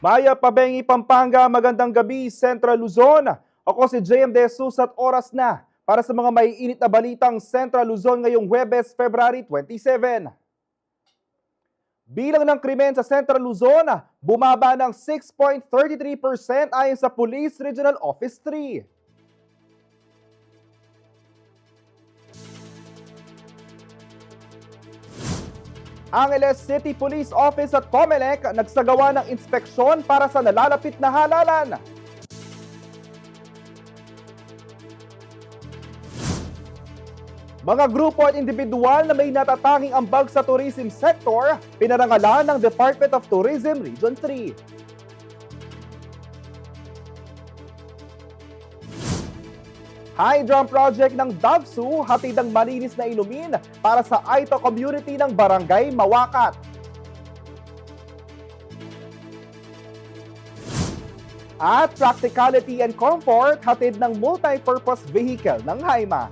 Maya Pabengi, Pampanga, magandang gabi, Central Luzon. Ako si JM De Jesus at oras na para sa mga maiinit na balitang Central Luzon ngayong Huwebes, February 27. Bilang ng krimen sa Central Luzon, bumaba ng 6.33% ayon sa Police Regional Office 3. Angeles City Police Office at COMELEC nagsagawa ng inspeksyon para sa nalalapit na halalan. Mga grupo at individual na may natatanging ambag sa tourism sector, pinarangalan ng Department of Tourism Region 3. Hydran project ng Davsu, hatid ang malinis na inumin para sa Aito community ng Barangay Mawakat. At practicality and comfort, hatid ng multi-purpose vehicle ng Haima.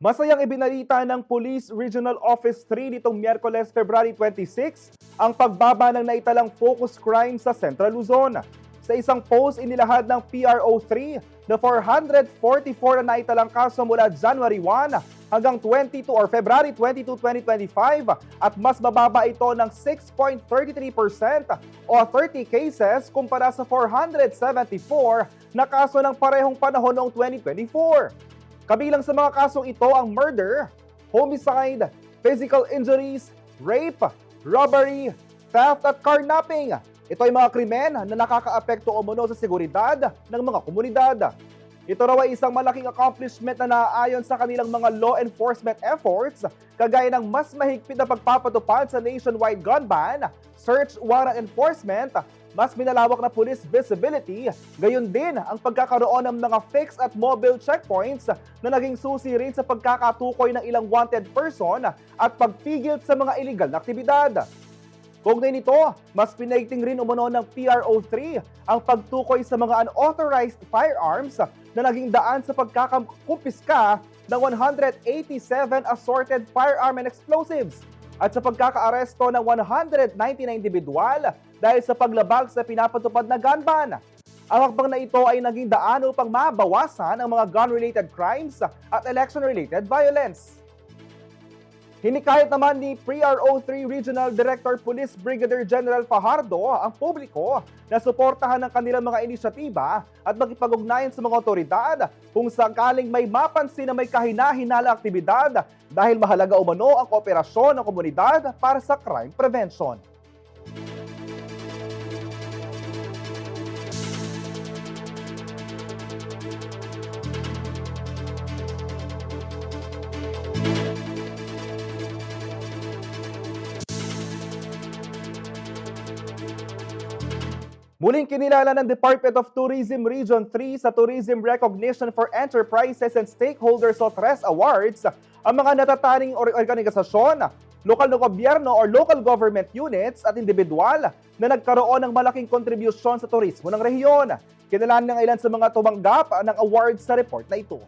Masayang ibinalita ng Police Regional Office 3 nitong Miyerkules, February 26, ang pagbaba ng naitalang focus crime sa Central Luzon. Sa isang post inilahad ng PRO3 na 444 na naitalang kaso mula January 1 hanggang 22 or February 22, 2025 at mas mababa ito ng 6.33% o 30 cases kumpara sa 474 na kaso ng parehong panahon noong 2024. Kabilang sa mga kasong ito ang murder, homicide, physical injuries, rape, robbery, theft at carnapping. Ito ay mga krimen na nakakaapekto umano sa seguridad ng mga komunidad. Ito raw ay isang malaking accomplishment na naaayon sa kanilang mga law enforcement efforts, kagaya ng mas mahigpit na pagpapatupad sa nationwide gun ban, search warrant enforcement, mas minalawak na police visibility, gayon din ang pagkakaroon ng mga fixed at mobile checkpoints na naging susi rin sa pagkakatukoy ng ilang wanted person at pagpigil sa mga illegal na aktibidad. Kaugnay nito, mas pinaigting rin umano ng PRO3 ang pagtukoy sa mga unauthorized firearms na naging daan sa pagkakakumpiska ng 187 assorted firearm and explosives at sa pagkakaaresto ng 190 na individual dahil sa paglabag sa pinapatupad na gun ban. Ang hakbang na ito ay naging daan upang mabawasan ang mga gun-related crimes at election-related violence. Hinikayat naman ni PRO3 Regional Director Police Brigadier General Fajardo ang publiko na suportahan ang kanilang mga inisyatiba at makipag-ugnayan sa mga otoridad kung sakaling may mapansin na may kahina-hinala aktibidad dahil mahalaga umano ang kooperasyon ng komunidad para sa crime prevention. Muling kinilala ng Department of Tourism Region 3 sa Tourism Recognition for Enterprises and Stakeholders o TRES Awards ang mga natataning organisasyon, lokal na gobyerno or local government units at individual na nagkaroon ng malaking kontribusyon sa turismo ng rehiyon. Kinilalan ng ilan sa mga tumanggap ng awards sa report na ito.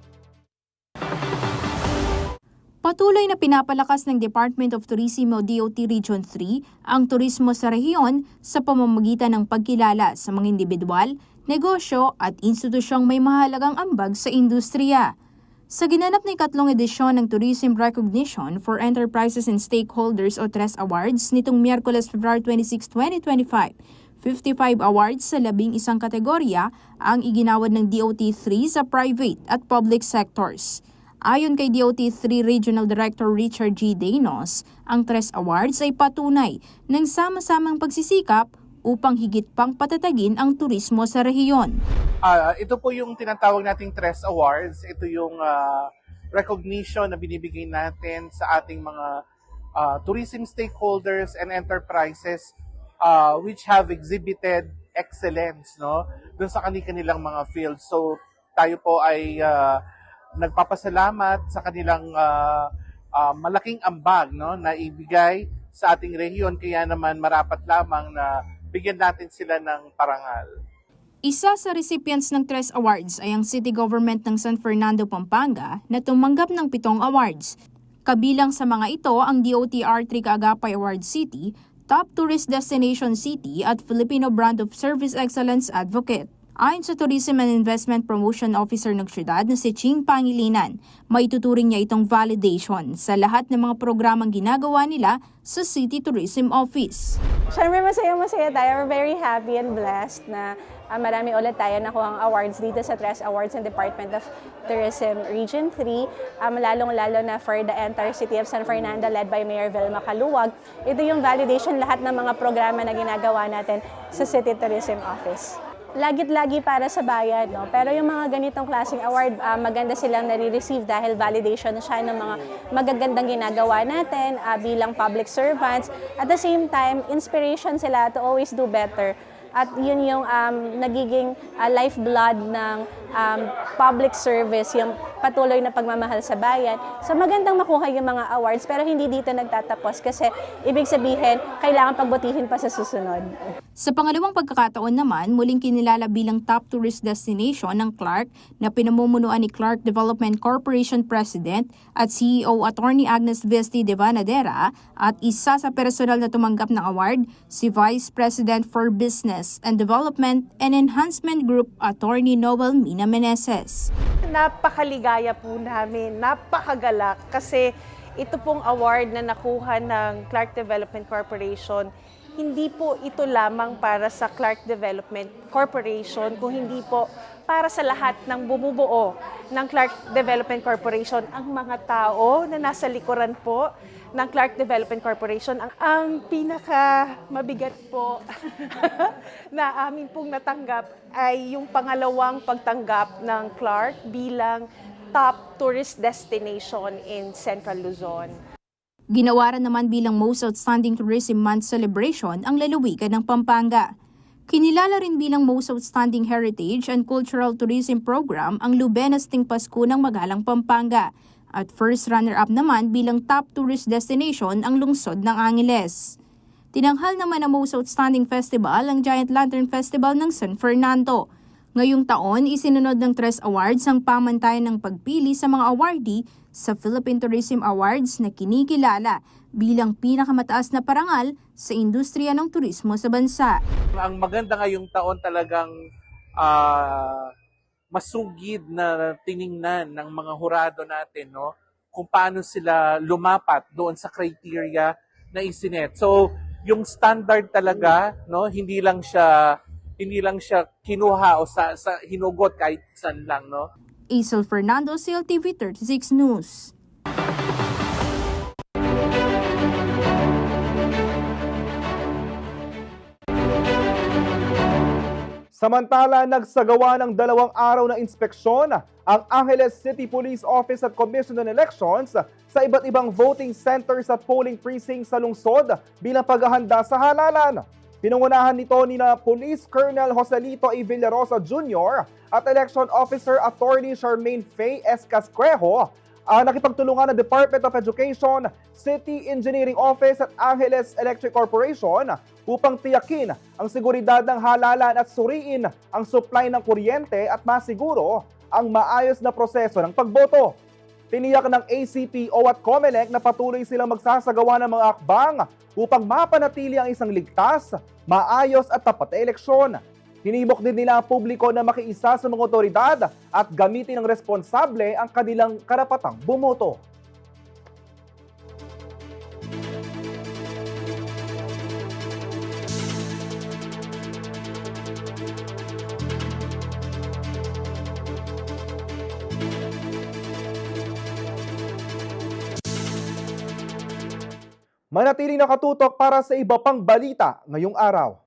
Patuloy na pinapalakas ng Department of Tourism o DOT Region 3 ang turismo sa rehiyon sa pamamagitan ng pagkilala sa mga individual, negosyo at institusyong may mahalagang ambag sa industriya. Sa ginanap na ikatlong edisyon ng Tourism Recognition for Enterprises and Stakeholders o TRES Awards nitong Miyerkules, February 26, 2025, 55 awards sa 11 kategorya ang iginawad ng DOT3 sa private at public sectors. Ayon kay DOT3 Regional Director Richard G. Daynos, ang TRES Awards ay patunay ng sama-samang pagsisikap upang higit pang patatagin ang turismo sa rehiyon. Ito po yung tinatawag nating TRES Awards. Ito yung recognition na binibigay natin sa ating mga tourism stakeholders and enterprises which have exhibited excellence, no, doon sa kanilang mga fields. So tayo po ay nagpapasalamat sa kanilang malaking ambag, no, na ibigay sa ating rehiyon, kaya naman marapat lamang na bigyan natin sila ng parangal. Isa sa recipients ng TRES Awards ay ang City Government ng San Fernando, Pampanga na tumanggap ng 7 awards. Kabilang sa mga ito ang DOTR Tricagapay Award City, Top Tourist Destination City at Filipino Brand of Service Excellence Advocate. Ayon sa Tourism and Investment Promotion Officer ng syudad na si Ching Pangilinan, maituturing niya itong validation sa lahat ng mga programang ginagawa nila sa City Tourism Office. Siyempre masaya tayo. We're very happy and blessed na marami ulit tayo nakuhang awards dito sa TRES Awards ng Department of Tourism Region 3, lalong-lalo na for the entire city of San Fernando led by Mayor Vilma Caluwag. Ito yung validation lahat ng mga programa na ginagawa natin sa City Tourism Office. Lagit-lagi para sa bayan, no? Pero yung mga ganitong klaseng award, maganda silang nare-receive dahil validation siya ng mga magagandang ginagawa natin bilang public servants. At the same time, inspiration sila to always do better. At yun yung nagiging lifeblood ng public service, yung patuloy na pagmamahal sa bayan. So magandang makuha yung mga awards pero hindi dito nagtatapos kasi ibig sabihin kailangan pagbutihin pa sa susunod. Sa pangalawang pagkakataon naman, muling kinilala bilang top tourist destination ng Clark na pinamumunuan ni Clark Development Corporation President at CEO Attorney Agnes Vesti de Vanadera at isa sa personal na tumanggap ng award, si Vice President for Business and Development and Enhancement Group Attorney Noel Mina Meneses. Napakaligaya po namin, napakagalak kasi ito pong award na nakuha ng Clark Development Corporation, hindi po ito lamang para sa Clark Development Corporation, kung hindi po para sa lahat ng bumubuo ng Clark Development Corporation, ang mga tao na nasa likuran po ng Clark Development Corporation. Ang pinaka mabigat po na amin pong natanggap ay yung pangalawang pagtanggap ng Clark bilang top tourist destination in Central Luzon. Ginawaran naman bilang Most Outstanding Tourism Month celebration ang lalawigan ng Pampanga. Kinilala rin bilang Most Outstanding Heritage and Cultural Tourism Program ang Lubenas Ting Pasko ng Magalang, Pampanga. At first runner-up naman bilang top tourist destination ang lungsod ng Angeles. Tinanghal naman ang Most Outstanding Festival ang Giant Lantern Festival ng San Fernando. Ngayong taon, isinunod ng TRES Awards ang pamantayan ng pagpili sa mga awardee sa Philippine Tourism Awards na kinikilala bilang pinakamataas na parangal sa industriya ng turismo sa bansa. Ang maganda ngayong taon talagang masugid na tiningnan ng mga hurado natin, no, kung paano sila lumapat doon sa criteria na isinet. So, yung standard talaga, no, hindi lang siya kinuha o sa hinugot kahit saan lang, no. Aisel Fernando, CLTV 36 News. Samantala, nagsagawa ng 2 araw na inspeksyon ang Angeles City Police Office at Commission on Elections sa iba't ibang voting centers at polling precincts sa lungsod bilang paghahanda sa halalan. Pinangunahan nito ni Police Colonel Joselito A. Villarosa Jr. at Election Officer Attorney Charmaine Faye S. Casquejo, nakipagtulungan ng Department of Education, City Engineering Office at Angeles Electric Corporation upang tiyakin ang seguridad ng halalan at suriin ang supply ng kuryente at masiguro ang maayos na proseso ng pagboto. Tiniyak ng ACPO at COMELEC na patuloy silang magsasagawa ng mga akbang upang mapanatili ang isang ligtas, maayos at tapat na eleksyon. Hinimok din nila ang publiko na makiisa sa mga otoridad at gamitin ng responsable ang kanilang karapatang bumoto. Manatiling nakatutok para sa iba pang balita ngayong araw.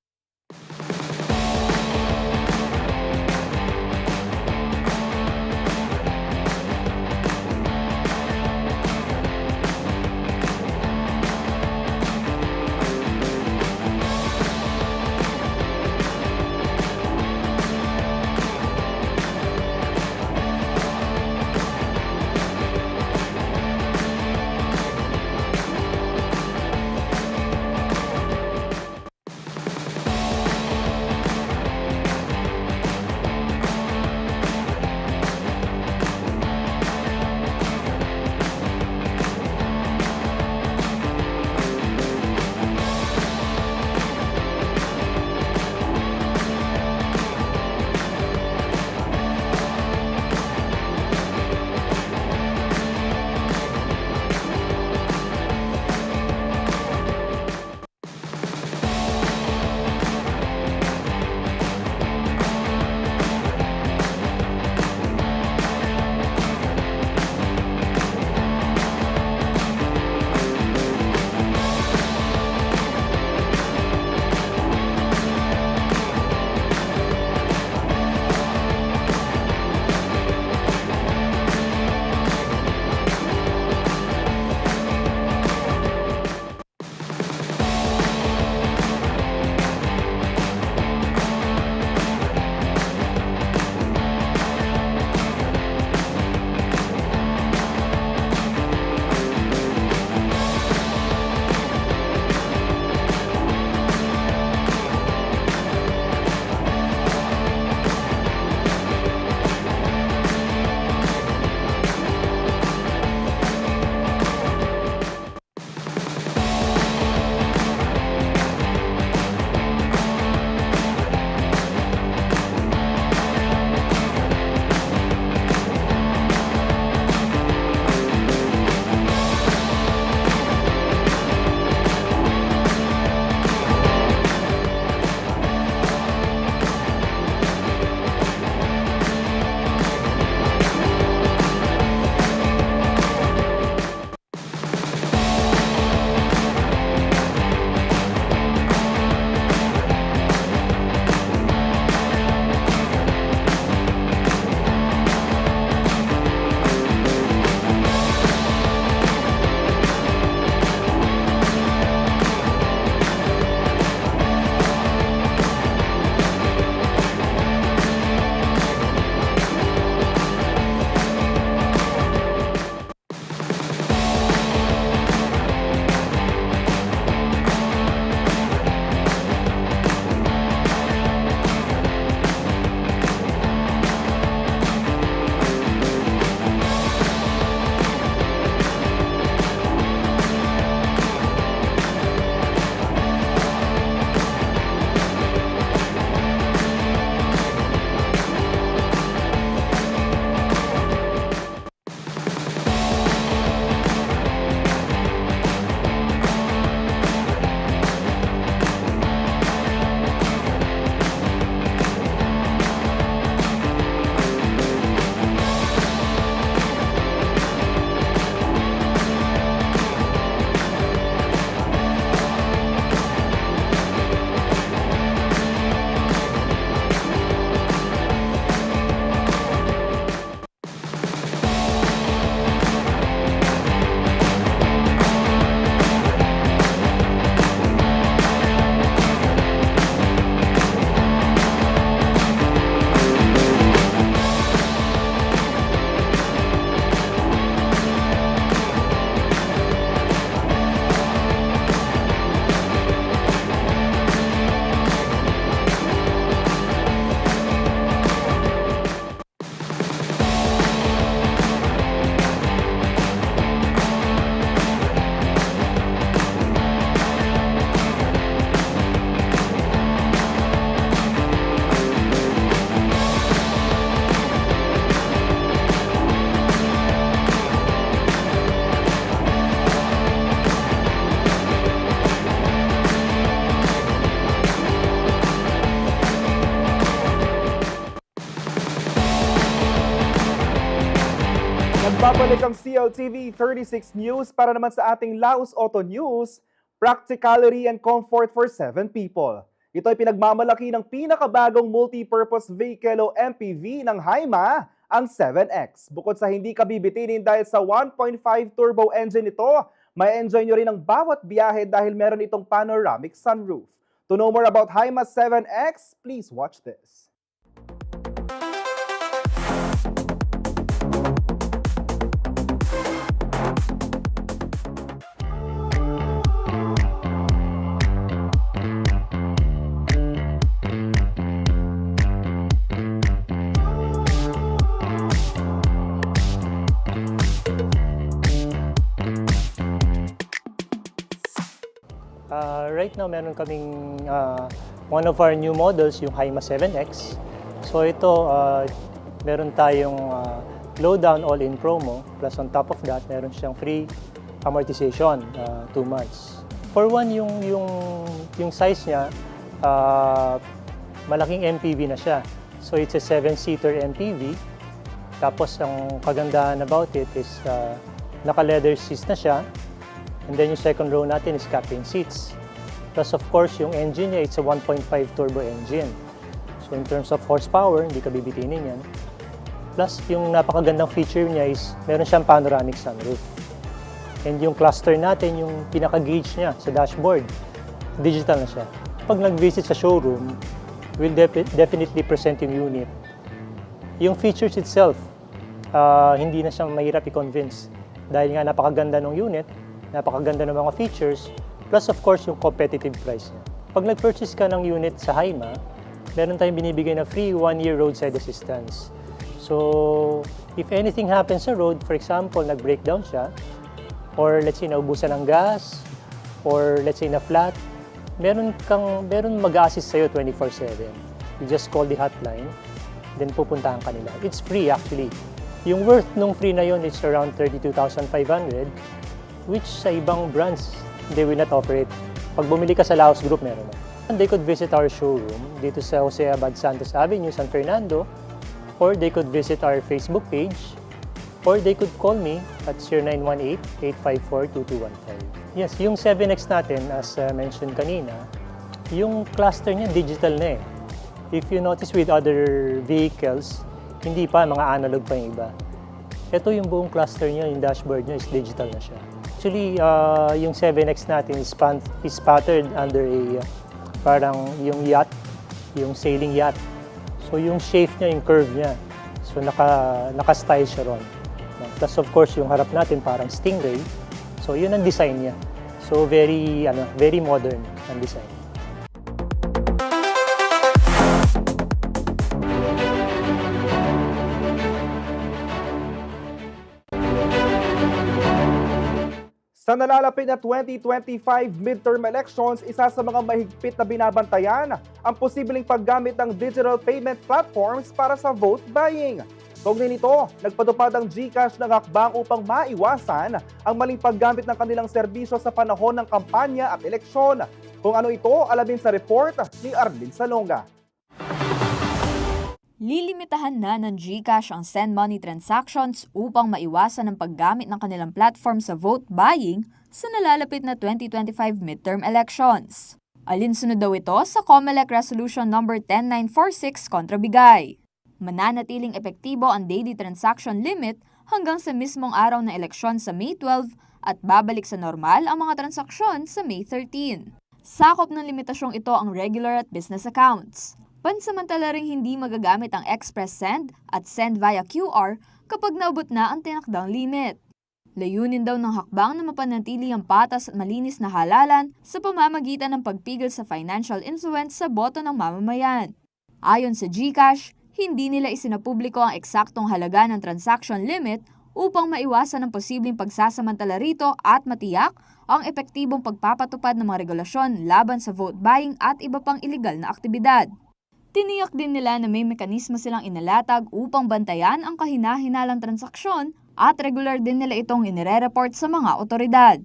Nagbabalik ang CLTV 36 News para naman sa ating Laos Auto News, practicality and comfort for 7 people. Ito ay pinagmamalaki ng pinakabagong multi-purpose vehicle o MPV ng Haima, ang 7X. Bukod sa hindi ka bibitinin dahil sa 1.5 turbo engine ito, may enjoy nyo rin ang bawat biyahe dahil meron itong panoramic sunroof. To know more about Haima 7X, please watch this. Right now, meron kaming one of our new models, yung Haima 7X. So ito, meron tayong low-down all-in promo. Plus on top of that, meron siyang free amortization, 2 months. For one, yung size niya, malaking MPV na siya. So it's a 7-seater MPV. Tapos ang kagandahan about it is naka-leather seats na siya. And then yung second row natin is captain seats. Plus of course, yung engine niya, it's a 1.5 turbo engine. So in terms of horsepower, hindi ka bibitinin yan. Plus yung napakagandang feature niya is meron siyang panoramic sunroof. And yung cluster natin, yung pinaka-gauge niya sa dashboard, digital na siya. Pag nag-visit sa showroom, we'll definitely present yung unit. Yung features itself, hindi na siya mahirap i-convince. Dahil nga napakaganda ng unit, napakaganda ng mga features, plus of course yung competitive price niya. Pag nag-purchase ka ng unit sa Haima, meron tayong binibigay na free 1-year roadside assistance. So, if anything happens sa road, for example, nag-breakdown siya, or let's say naubusan ng gas, or let's say na-flat, meron mag-assist sa'yo 24/7. You just call the hotline, then pupuntahan ka nila. It's free actually. Yung worth nung free na yun is around 32,500, which sa ibang brands, they will not offer it. Pag bumili ka sa Laos Group, meron na. And they could visit our showroom dito sa Jose Abad Santos Avenue, San Fernando, or they could visit our Facebook page, or they could call me at 0918-854-2215. Yes, yung 7X natin, as mentioned kanina, yung cluster niya digital na eh. If you notice with other vehicles, hindi pa, mga analog pa yung iba. Ito yung buong cluster niya, yung dashboard niya is digital na siya. Actually, yung 7X natin is patterned under a parang yung yacht, yung sailing yacht. So yung shape niya, yung curve niya. So naka-style siya ron. Plus of course, yung harap natin parang stingray. So yun ang design niya. So very modern ang design. Sa nalalapit na 2025 midterm elections, isa sa mga mahigpit na binabantayan ang posibleng paggamit ng digital payment platforms para sa vote buying. Kaugnay nito, nagpatupad ang GCash ng hakbang upang maiwasan ang maling paggamit ng kanilang serbisyo sa panahon ng kampanya at eleksyon. Kung ano ito, alamin sa report ni Arlene Salonga. Lilimitahan na ng GCash ang send money transactions upang maiwasan ang paggamit ng kanilang platform sa vote buying sa nalalapit na 2025 midterm elections. Alinsunod daw ito sa COMELEC Resolution No. 10946 kontra bigay. Mananatiling epektibo ang daily transaction limit hanggang sa mismong araw ng eleksyon sa May 12 at babalik sa normal ang mga transaksyon sa May 13. Sakop ng limitasyong ito ang regular at business accounts. Pansamantala ring hindi magagamit ang express send at send via QR kapag naabot na ang tinakdang limit. Layunin daw ng hakbang na mapanatili ang patas at malinis na halalan sa pamamagitan ng pagpigil sa financial influence sa boto ng mamamayan. Ayon sa GCash, hindi nila isinapubliko ang eksaktong halaga ng transaction limit upang maiwasan ang posibleng pagsasamantala rito at matiyak ang epektibong pagpapatupad ng mga regulasyon laban sa vote buying at iba pang iligal na aktibidad. Tiniyak din nila na may mekanismo silang inalatag upang bantayan ang kahina-hinalang transaksyon at regular din nila itong inire-report sa mga otoridad.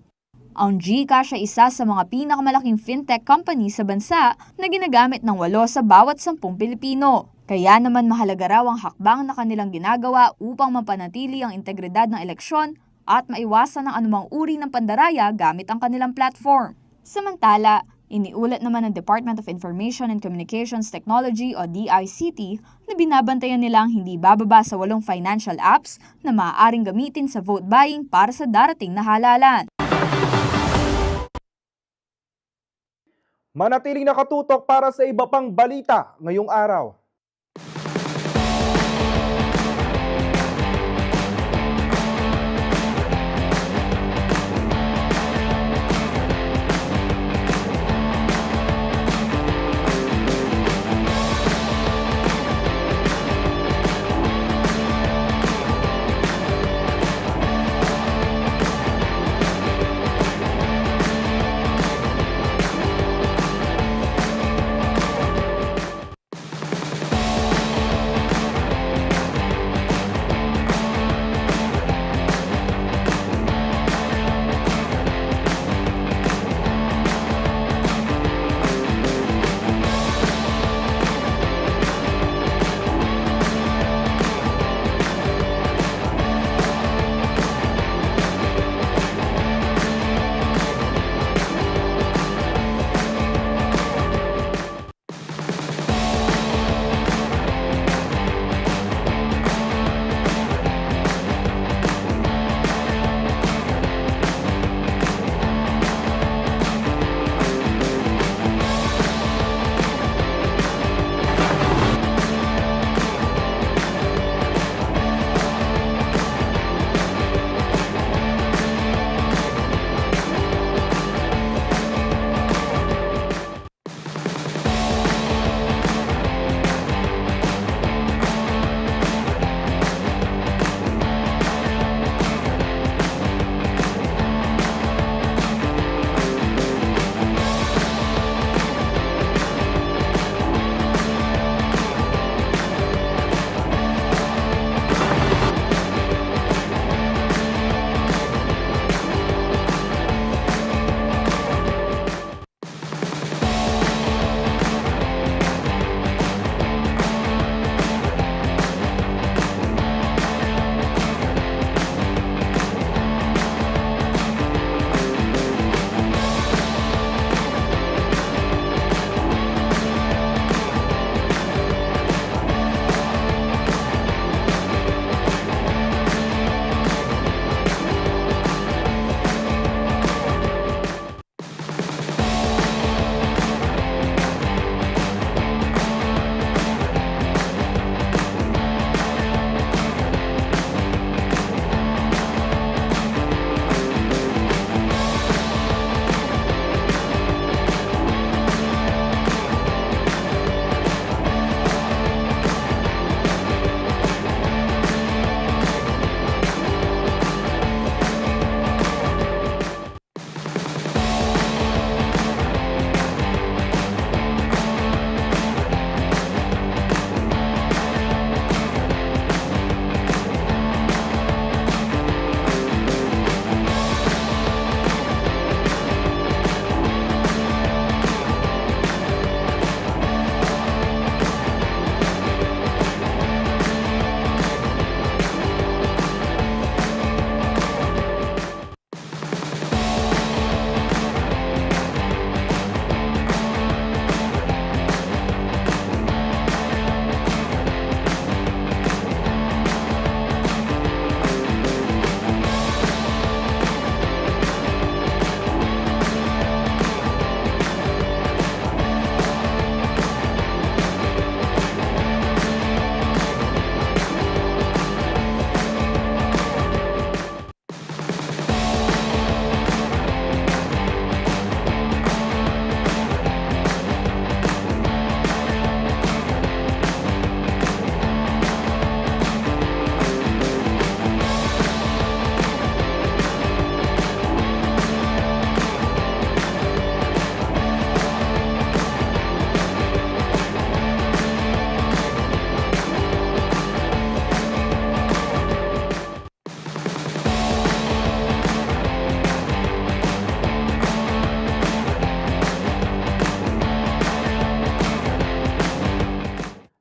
Ang GCash ay isa sa mga pinakamalaking fintech company sa bansa na ginagamit ng 8 sa bawat 10 Pilipino. Kaya naman mahalaga raw ang hakbang na kanilang ginagawa upang mapanatili ang integridad ng eleksyon at maiwasan ang anumang uri ng pandaraya gamit ang kanilang platform. Samantala, iniulat naman ng Department of Information and Communications Technology o DICT na binabantayan nilang hindi bababa sa 8 financial apps na maaaring gamitin sa vote buying para sa darating na halalan. Manatiling nakatutok para sa iba pang balita ngayong araw.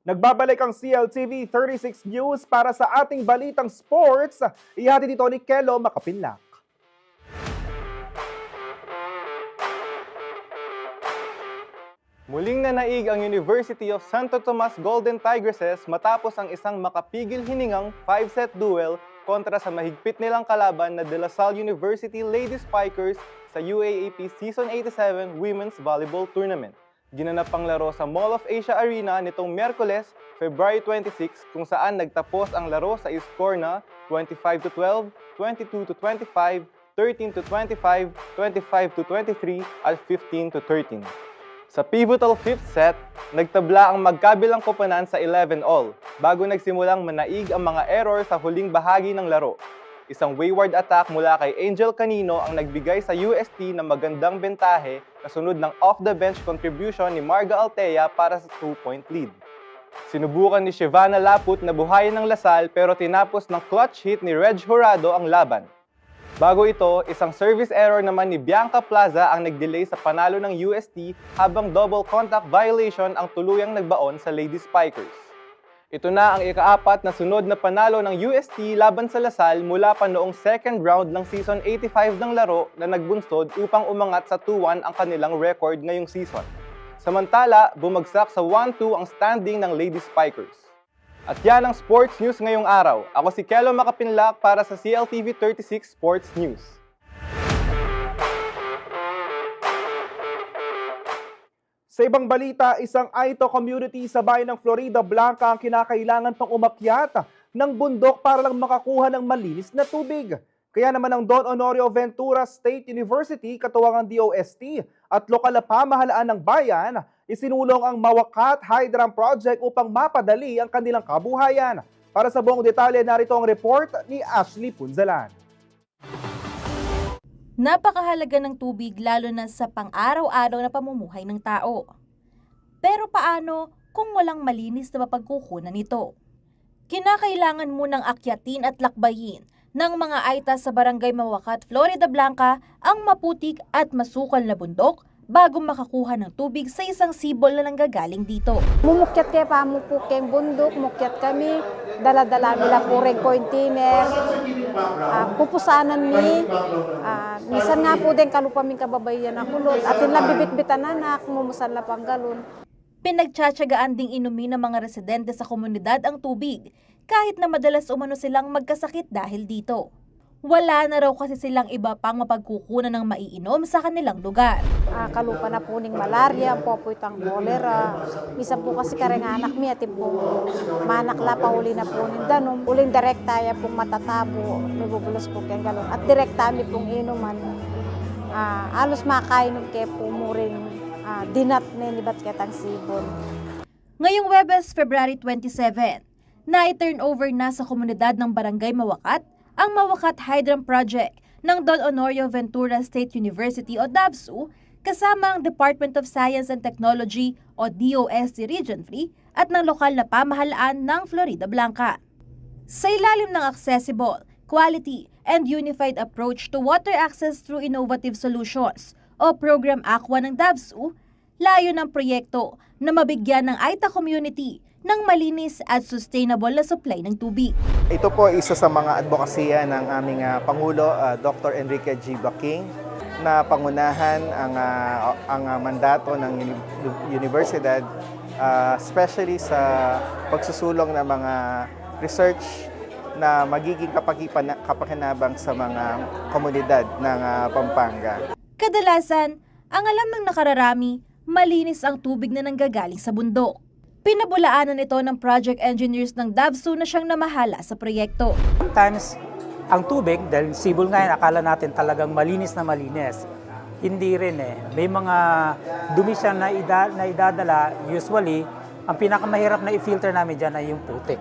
Nagbabalik ang CLTV 36 News para sa ating balitang sports. Ihati dito ni Kelo Makapinlak. Muling nanaig ang University of Santo Tomas Golden Tigresses matapos ang isang makapigil hiningang 5-set duel kontra sa mahigpit nilang kalaban na De La Salle University Lady Spikers sa UAAP Season 87 Women's Volleyball Tournament. Ginanap ang laro sa Mall of Asia Arena nitong Miyerkules, February 26, kung saan nagtapos ang laro sa score na 25-12, 22-25, 13-25, 25-23 at 15-13. Sa pivotal 5th set, nagtabla ang magkabilang koponan sa 11-all bago nagsimulang manaig ang mga error sa huling bahagi ng laro. Isang wayward attack mula kay Angel Canino ang nagbigay sa UST ng magandang bentahe kasunod ng off-the-bench contribution ni Marga Altea para sa 2-point lead. Sinubukan ni Shivana Laput na buhayin ng Lasal pero tinapos ng clutch hit ni Reg Jurado ang laban. Bago ito, isang service error naman ni Bianca Plaza ang nag-delay sa panalo ng UST habang double contact violation ang tuluyang nagbaon sa Lady Spikers. Ito na ang ika-4 na sunod na panalo ng UST laban sa Lasal mula pa noong second round ng Season 85 ng laro na nagbunsod upang umangat sa 2-1 ang kanilang record ngayong season. Samantala, bumagsak sa 1-2 ang standing ng Lady Spikers. At yan ang sports news ngayong araw. Ako si Kelo Makapinlak para sa CLTV 36 Sports News. Sa ibang balita, isang Aito community sa bayan ng Florida Blanca ang kinakailangan pang umakyat ng bundok para lang makakuha ng malinis na tubig. Kaya naman ang Don Honorio Ventura State University, katuwang ang DOST at lokal na pamahalaan ng bayan, isinulong ang Mawakat Hydrant Project upang mapadali ang kanilang kabuhayan. Para sa buong detalye, narito ang report ni Ashley Punzalan. Napakahalaga ng tubig lalo na sa pang-araw-araw na pamumuhay ng tao. Pero paano kung walang malinis na mapagkukunan nito? Kinakailangan munang akyatin at lakbayin ng mga Aita sa Barangay Mawakat, Florida Blanca ang maputik at masukal na bundok bago makakuha ng tubig sa isang sibol na nanggagaling dito. Mumukyat kaya pa mo po kayong bundok, mukyat kami, dala-dala nila po rin container, pupusanan mi, minsan nga po din kalupaming kababayan na kulot, at yung labibit-bitan anak, mumusan na pang galon. Pinagtsatsagaan ding inumin ng mga residente sa komunidad ang tubig, kahit na madalas umano silang magkasakit dahil dito. Wala na raw kasi silang iba pang mapagkukunan ng maiinom sa kanilang lugar. Kalupa na po ning malaria, po itang kolera. Isa po kasi kareng anak mi, atin po manakla pa uli na po ning danom. Uling direkta ya pong matatabo, may bubulos po kayang galon. At direkta mi pong inuman. Alos makainom kaya po mo rin dinat na nibat kitang sibon. Ngayong Webes, February 27, na-turn over na sa komunidad ng Barangay Mawakat ang Mawakat Hydrant Project ng Don Honorio Ventura State University o DAVSU kasama ang Department of Science and Technology o DOST Region 3 at ng lokal na pamahalaan ng Florida Blanca. Sa ilalim ng accessible, quality, and unified approach to water access through innovative solutions o Program Aqua ng DAVSU, layo ng proyekto na mabigyan ng Aita community ng malinis at sustainable na supply ng tubig. Ito po isa sa mga advokasya ng aming Pangulo, Dr. Enrique G. Baking, na pangunahan ang mandato ng universidad, especially sa pagsusulong ng mga research na magiging kapakinabang sa mga komunidad ng Pampanga. Kadalasan, ang alam ng nakararami, malinis ang tubig na nanggagaling sa bundok. Pinabulaanan ito ng project engineers ng DAVSU na siyang namahala sa proyekto. Sometimes, ang tubig, dahil sibol nga yan, akala natin talagang malinis na malinis. Hindi rin eh. May mga dumi siya na idadala. Usually, ang pinakamahirap na i-filter namin dyan ay yung putik.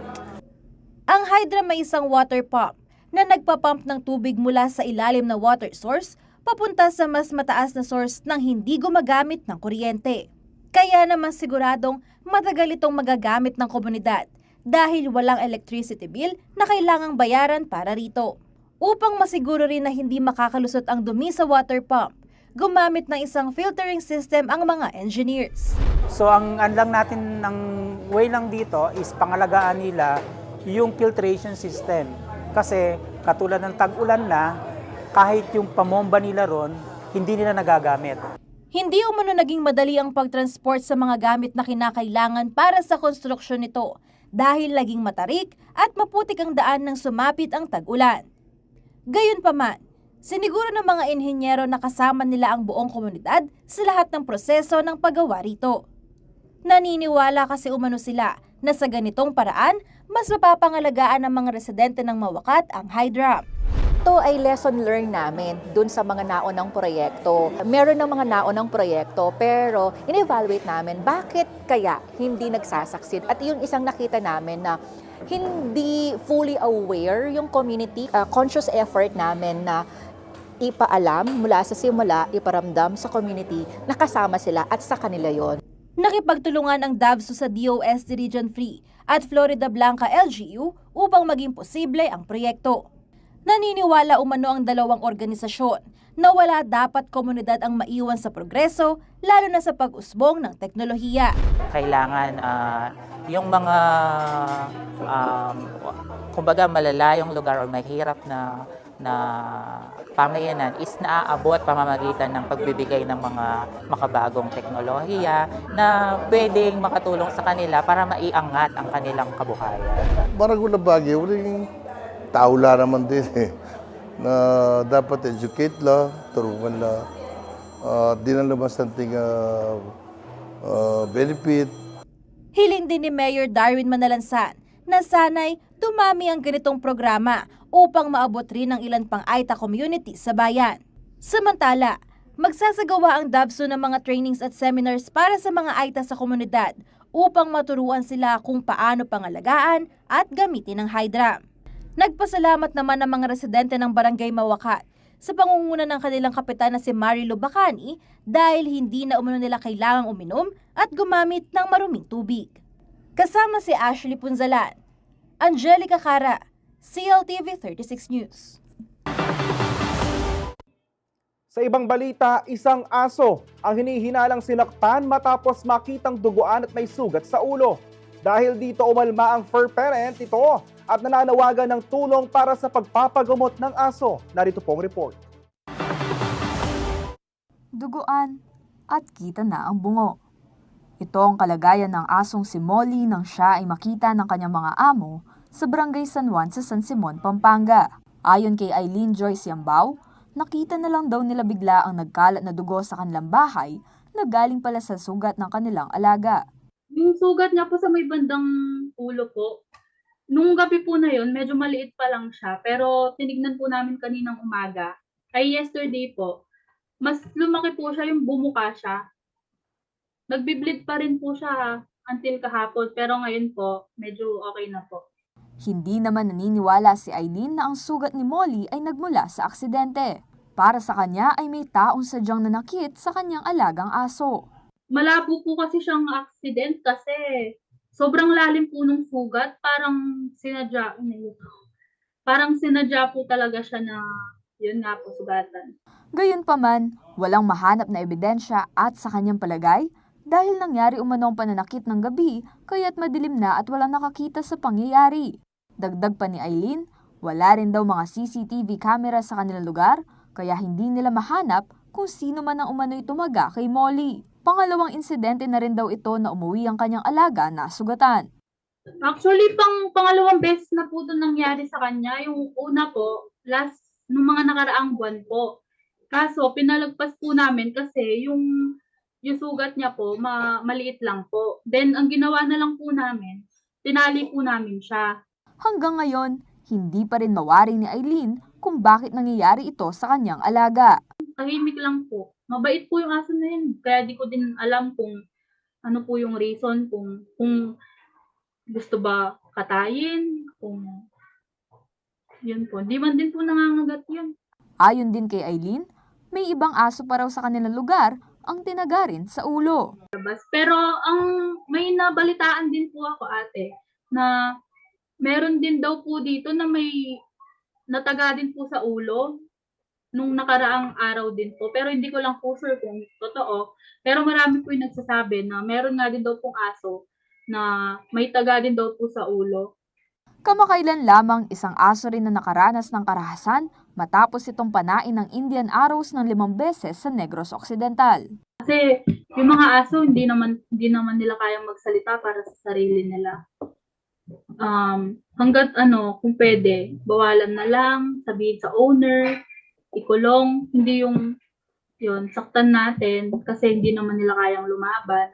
Ang Hydra may isang water pump na nagpapump ng tubig mula sa ilalim na water source papunta sa mas mataas na source nang hindi gumagamit ng kuryente. Kaya naman siguradong matagal itong magagamit ng komunidad dahil walang electricity bill na kailangang bayaran para rito. Upang masiguro rin na hindi makakalusot ang dumi sa water pump, gumamit ng isang filtering system ang mga engineers. So ang lang natin ng way lang dito is pangalagaan nila yung filtration system. Kasi katulad ng tag-ulan na, kahit yung pamomba nila ron, hindi nila nagagamit. Hindi umano naging madali ang pagtransport sa mga gamit na kinakailangan para sa konstruksyon nito dahil laging matarik at maputik ang daan nang sumapit ang tag-ulan. Gayunpaman, siniguro ng mga inhinyero na kasama nila ang buong komunidad sa lahat ng proseso ng paggawa rito. Naniniwala kasi umano sila na sa ganitong paraan, mas mapapangalagaan ng mga residente ng Mawakat ang Hydram. Ito ay lesson learned namin dun sa mga naunang proyekto. Meron ng mga naunang proyekto pero in-evaluate namin bakit kaya hindi nagsasucceed. At yung isang nakita namin na hindi fully aware yung community, conscious effort namin na ipaalam mula sa simula, iparamdam sa community na kasama sila at sa kanila yon. Nakipagtulungan ang DAVSU sa DOST Region 3 at Florida Blanca LGU upang maging posible ang proyekto. Naniniwala umano ang dalawang organisasyon na wala dapat komunidad ang maiwan sa progreso, lalo na sa pag-usbong ng teknolohiya. Kailangan yung mga kumbaga malalayong lugar o mahirap na pamayanan is naaabot pamamagitan ng pagbibigay ng mga makabagong teknolohiya na pwedeng makatulong sa kanila para maiangat ang kanilang kabuhayan. Barangay Baguio, tao lang naman din na dapat educate la, turuan la, di na lumas nating benefit. Hiling din ni Mayor Darwin Manalansan na sanay dumami ang ganitong programa upang maabot rin ang ilan pang Aita community sa bayan. Samantala, magsasagawa ang DAVSU ng mga trainings at seminars para sa mga Aita sa komunidad upang maturuan sila kung paano pangalagaan at gamitin ang Hydram. Nagpasalamat naman ang mga residente ng Barangay Mawakat sa pangunguna ng kanilang kapitan na si Marilo Bacani dahil hindi na umano nila kailangang uminom at gumamit ng maruming tubig. Kasama si Ashley Punzalan, Angelica Cara, CLTV 36 News. Sa ibang balita, isang aso ang hinihinalang sinaktan matapos makitang duguan at may sugat sa ulo. Dahil dito umalma ang fur parent ito at nananawagan ng tulong para sa pagpapagamot ng aso. Narito pong report. Duguan at kita na ang bungo. Ito ang kalagayan ng asong si Molly nang siya ay makita ng kanyang mga amo sa Barangay San Juan sa San Simon, Pampanga. Ayon kay Eileen Joyce Yambao, nakita na lang daw nila bigla ang nagkalat na dugo sa kanilang bahay na galing pala sa sugat ng kanilang alaga. Yung sugat niya po sa may bandang ulo po, nung gabi po na yun, medyo maliit pa lang siya. Pero tinignan po namin kaninang umaga. Ay yesterday po, mas lumaki po siya, yung bumuka siya. Nagbi-bleed pa rin po siya until kahapon. Pero ngayon po, medyo okay na po. Hindi naman naniniwala si Eileen na ang sugat ni Molly ay nagmula sa aksidente. Para sa kanya ay may taong sadyang nanakit sa kanyang alagang aso. Malabo po kasi siyang accident kasi sobrang lalim po ng sugat. Parang sinadya po talaga siya na yun nga po sugatan. Gayunpaman, walang mahanap na ebidensya at sa kanyang palagay, dahil nangyari umanong pananakit ng gabi, kaya't madilim na at walang nakakita sa pangyayari. Dagdag pa ni Eileen, wala rin daw mga CCTV camera sa kanilang lugar, kaya hindi nila mahanap kung sino man ang umano'y tumaga kay Molly. Pangalawang insidente na rin daw ito na umuwi ang kanyang alaga na sugatan. Actually, pangalawang beses na po ito nangyari sa kanya. Yung una po, nung mga nakaraang buwan po. Kaso, pinalagpas po namin kasi yung sugat niya po, maliit lang po. Then, ang ginawa na lang po namin, tinali po namin siya. Hanggang ngayon, hindi pa rin mawari ni Eileen kung bakit nangyayari ito sa kanyang alaga. Tahimik lang po. Mabait po yung aso na yun. Kaya di ko din alam kung ano po yung reason, kung gusto ba katayin, kung yun po. Di man din po nangangagat yun. Ayon din kay Eileen, may ibang aso pa raw sa kanilang lugar ang tinaga rin sa ulo. Pero may nabalitaan din po ako ate, na meron din daw po dito na may nataga din po sa ulo. Nung nakaraang araw din po. Pero hindi ko lang po sure kung totoo. Pero marami po yung nagsasabi na meron nga din daw pong aso na may taga din daw po sa ulo. Kamakailan lamang isang aso rin na nakaranas ng karahasan matapos itong panain ng Indian arrows ng 5 beses sa Negros Occidental. Kasi yung mga aso hindi naman nila kayang magsalita para sa sarili nila. Hanggat kung pwede, bawalan na lang, sabihin sa owner, ikulong, hindi yung saktan natin kasi hindi naman nila kayang lumaban.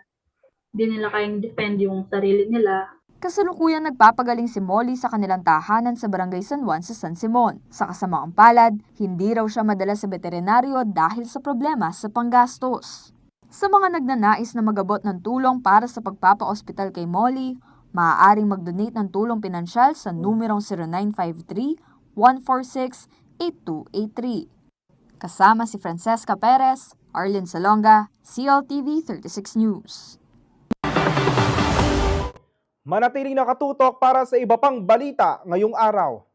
Hindi nila kayang defend yung sarili nila. Kasalukuyang nagpapagaling si Molly sa kanilang tahanan sa Barangay San Juan sa San Simon. Sa kasamaang palad, hindi raw siya madala sa veterinaryo dahil sa problema sa panggastos. Sa mga nagnanais na magabot ng tulong para sa pagpapa-ospital kay Molly, maaaring mag-donate ng tulong pinansyal sa numerong 0953-146-8283. Kasama si Francesca Perez, Arlene Salonga, CLTV 36 News. Manatiling nakatutok para sa iba pang balita ngayong araw.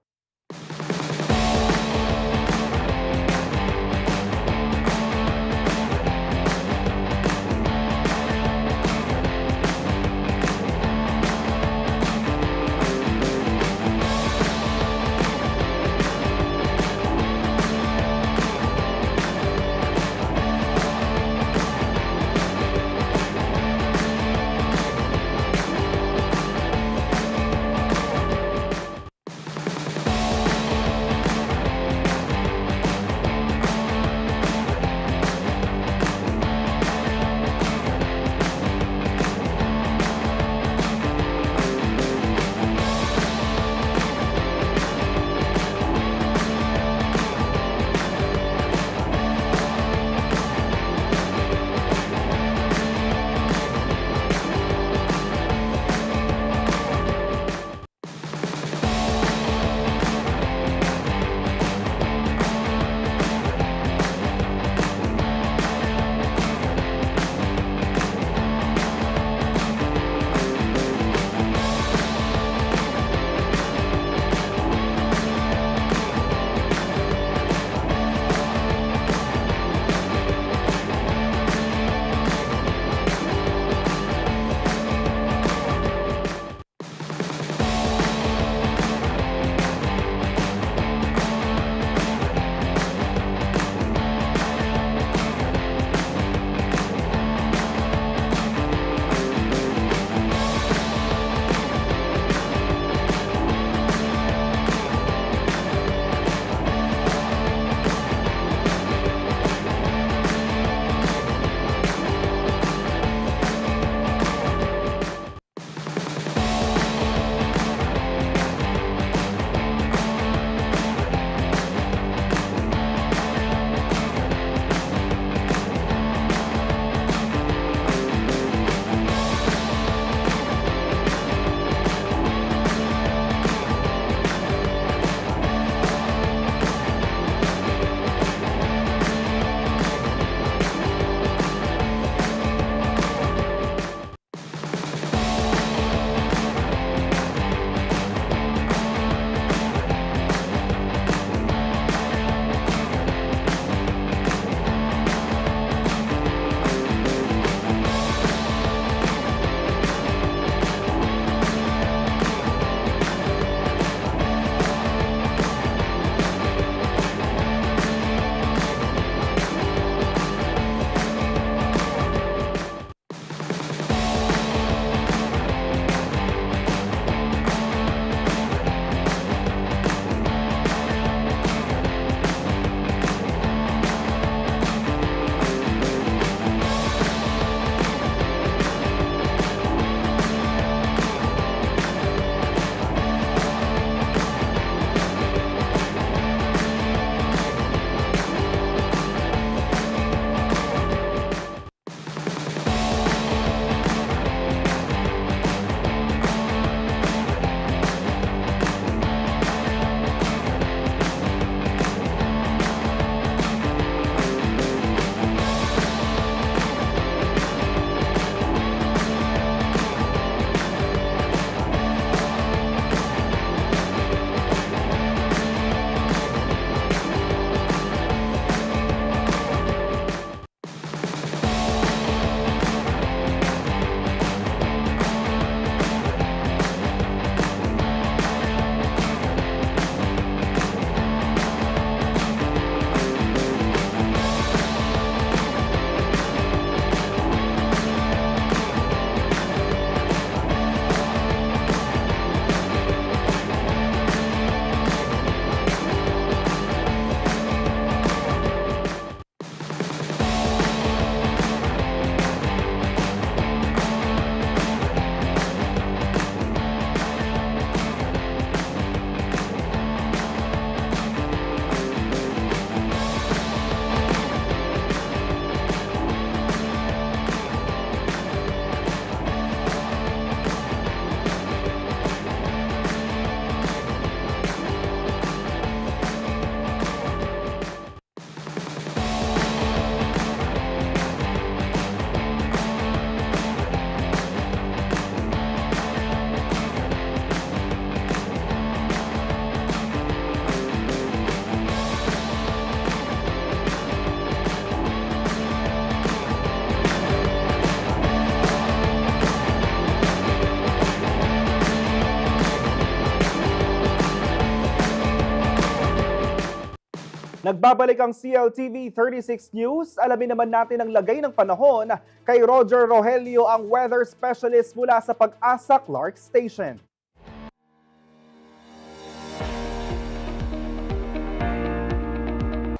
Nagbabalik ang CLTV 36 News. Alamin naman natin ang lagay ng panahon kay Roger Rogelio, ang weather specialist mula sa Pag-asa Clark Station.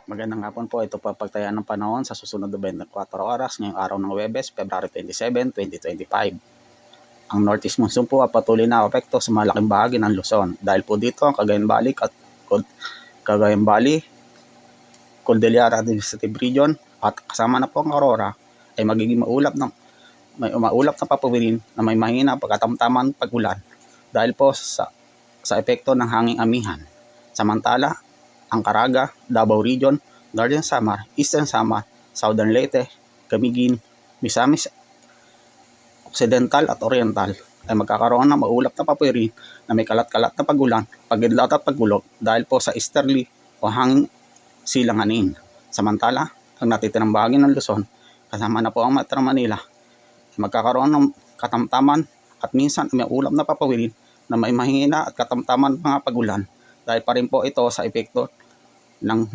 Magandang hapon po. Ito po pagtayaan ng panahon sa susunod na 24 oras ngayong araw ng Huwebes, February 27, 2025. Ang northeast monsoon po ay patuloy na apekto sa malaking bahagi ng Luzon. Dahil po dito ang Cagayan Valley at Cordillera Administrative Region at kasama na po ang Aurora ay magiging maulap na papawirin na may mahina pagkatamtaman pag-ulan dahil po sa epekto ng hanging amihan. Samantala, ang Caraga, Davao Region, Northern Samar, Eastern Samar, Southern Leyte, Camiguin, Misamis Occidental at Oriental ay magkakaroon ng maulap na papawirin na may kalat-kalat na pag-ulan, pag-idlat at pag-ulog dahil po sa easterly o hanging silanganin. Samantala, ang natitirang bahagi ng Luzon, kasama na po ang Metro Manila, ay magkakaroon ng katamtaman at minsan may ulap na papawirin na may mahina at katamtaman mga pag-ulan dahil pa rin po ito sa epekto ng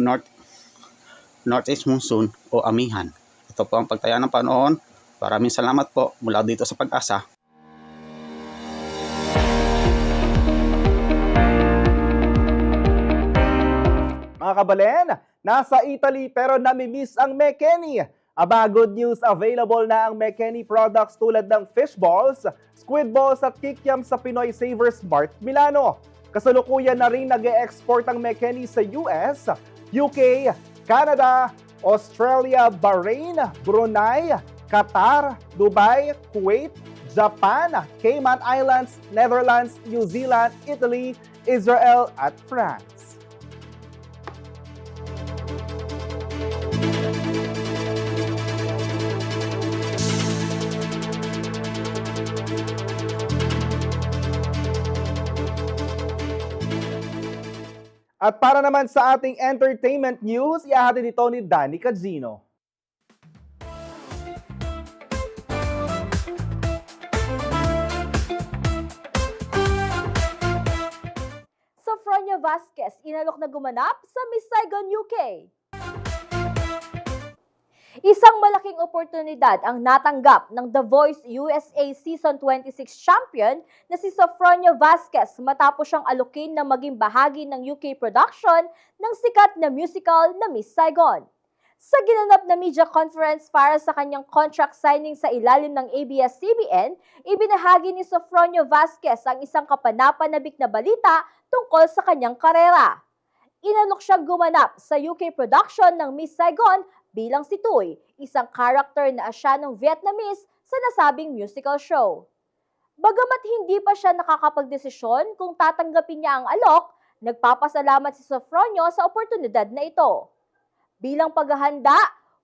Northeast Monsoon o amihan. Ito po ang pagtaya ng panahon. Maraming salamat po mula dito sa Pag-asa. Mga kabalen, nasa Italy pero namimiss ang McKenny. Aba, good news, available na ang McKenny products tulad ng fish balls, squid balls at kikiam sa Pinoy Savers Mart Milano. Kasalukuyan na rin nag-e-export ang McKenny sa US, UK, Canada, Australia, Bahrain, Brunei, Qatar, Dubai, Kuwait, Japan, Cayman Islands, Netherlands, New Zealand, Italy, Israel at France. At para naman sa ating entertainment news, ihahatid ito ni Danny Cadzino. Sofronia Vasquez inalok na gumanap sa Miss Saigon, UK. Isang malaking oportunidad ang natanggap ng The Voice USA Season 26 champion na si Sofronia Vasquez matapos siyang alukin na maging bahagi ng UK production ng sikat na musical na Miss Saigon. Sa ginanap na media conference para sa kanyang contract signing sa ilalim ng ABS-CBN, ibinahagi ni Sofronia Vasquez ang isang kapanapanabik na balita tungkol sa kanyang karera. Inalok siyang gumanap sa UK production ng Miss Saigon bilang si Tuy, isang character na Asianong Vietnamese sa nasabing musical show. Bagamat hindi pa siya nakakapagdesisyon kung tatanggapin niya ang alok, nagpapasalamat si Sofronia sa oportunidad na ito. Bilang paghahanda,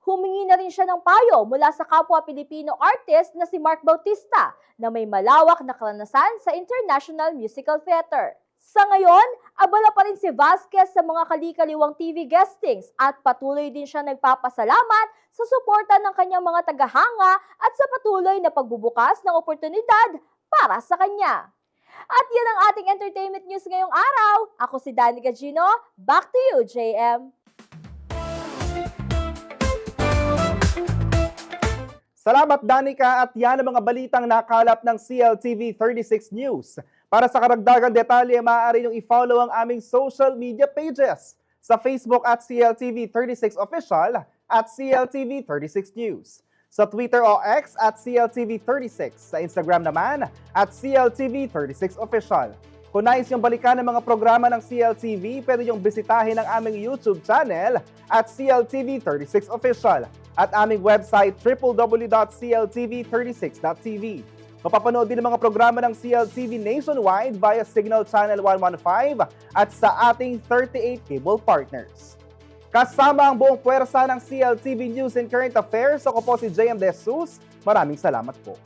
humingi na rin siya ng payo mula sa kapwa Pilipino artist na si Mark Bautista na may malawak na karanasan sa international musical theater. Sa ngayon, abala pa rin si Vasquez sa mga kalikaliwang TV guestings at patuloy din siya nagpapasalamat sa suporta ng kanyang mga tagahanga at sa patuloy na pagbubukas ng oportunidad para sa kanya. At yan ang ating entertainment news ngayong araw. Ako si Danny Cadzino. Back to you, JM. Salamat Danica at yan ang mga balitang nakalap ng CLTV 36 News. Para sa karagdagang detalye, maaari niyong i-follow ang aming social media pages sa Facebook at CLTV 36 Official at CLTV 36 News. Sa Twitter o X at CLTV 36. Sa Instagram naman at CLTV 36 Official. Kung nais niyong balikan ang mga programa ng CLTV, pwede niyong bisitahin ang aming YouTube channel at CLTV 36 Official at aming website www.cltv36.tv. Mapapanood din ang mga programa ng CLTV nationwide via Signal Channel 115 at sa ating 38 cable partners. Kasama ang buong puwersa ng CLTV News and Current Affairs, ako po si JM De Jesus. Maraming salamat po.